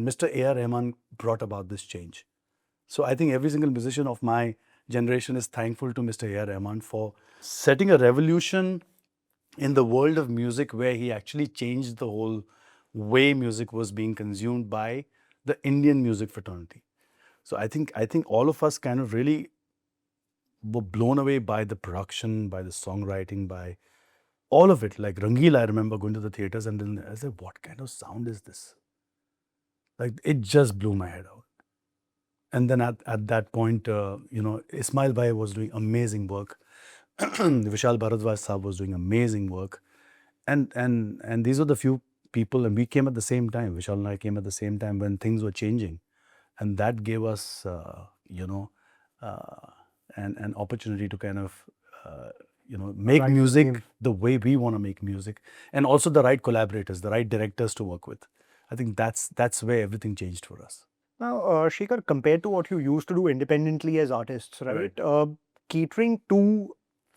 Mr. A.R. Rahman brought about this change. So I think every single musician of my generation is thankful to Mr. A.R. Rahman for setting a revolution in the world of music, where he actually changed the whole way music was being consumed by the Indian music fraternity. So I think all of us kind of really were blown away by the production, by the songwriting, by all of it. Like Rangila, I remember going to the theaters and then I said, what kind of sound is this? Like, it just blew my head out. And then at that point, Ismail Bhai was doing amazing work. Vishal Bharadwaj Saab was doing amazing work. And these were the few people, and we came at the same time. Vishal and I came at the same time when things were changing. And that gave us, an opportunity to kind of, make Right music team. the way we want to make music. And also the right collaborators, the right directors to work with. I think that's where everything changed for us. Now, Shekhar, compared to what you used to do independently as artists, right? Right. Catering to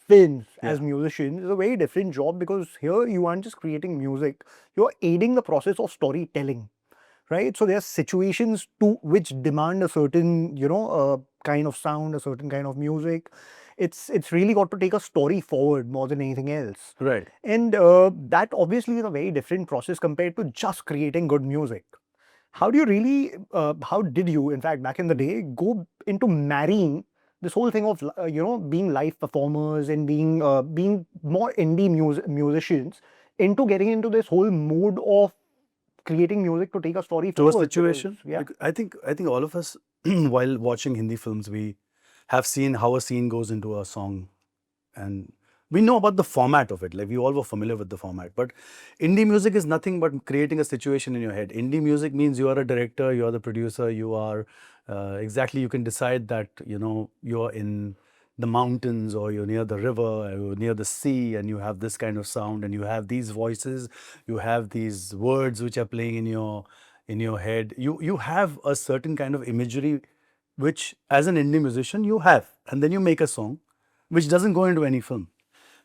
films as Yeah. musicians is a very different job, because here you aren't just creating music, you're aiding the process of storytelling, right? So there are situations to which demand a certain, kind of sound, a certain kind of music. It's really got to take a story forward more than anything else. Right. And that obviously is a very different process compared to just creating good music. How how did you, in fact, back in the day, go into marrying this whole thing of, being live performers and being more indie musicians into getting into this whole mood of creating music to take a story To a forward? situation. Yeah. I think all of us, while watching Hindi films, we have seen how a scene goes into a song, and we know about the format of it. Like, we all were familiar with the format. But indie music is nothing but creating a situation in your head. Indie music means you are a director, you are the producer, you are exactly. You can decide that you're in the mountains, or you're near the river, or you're near the sea, and you have this kind of sound, and you have these voices, you have these words which are playing in your head. You have a certain kind of imagery which, as an indie musician, you have, and then you make a song which doesn't go into any film.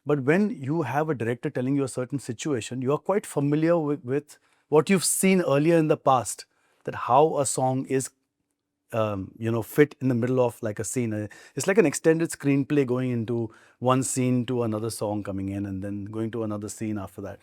But when you have a director telling you a certain situation, you are quite familiar with what you've seen earlier in the past, that how a song is fit in the middle of like a scene. It's like an extended screenplay going into one scene to another song coming in, and then going to another scene after that.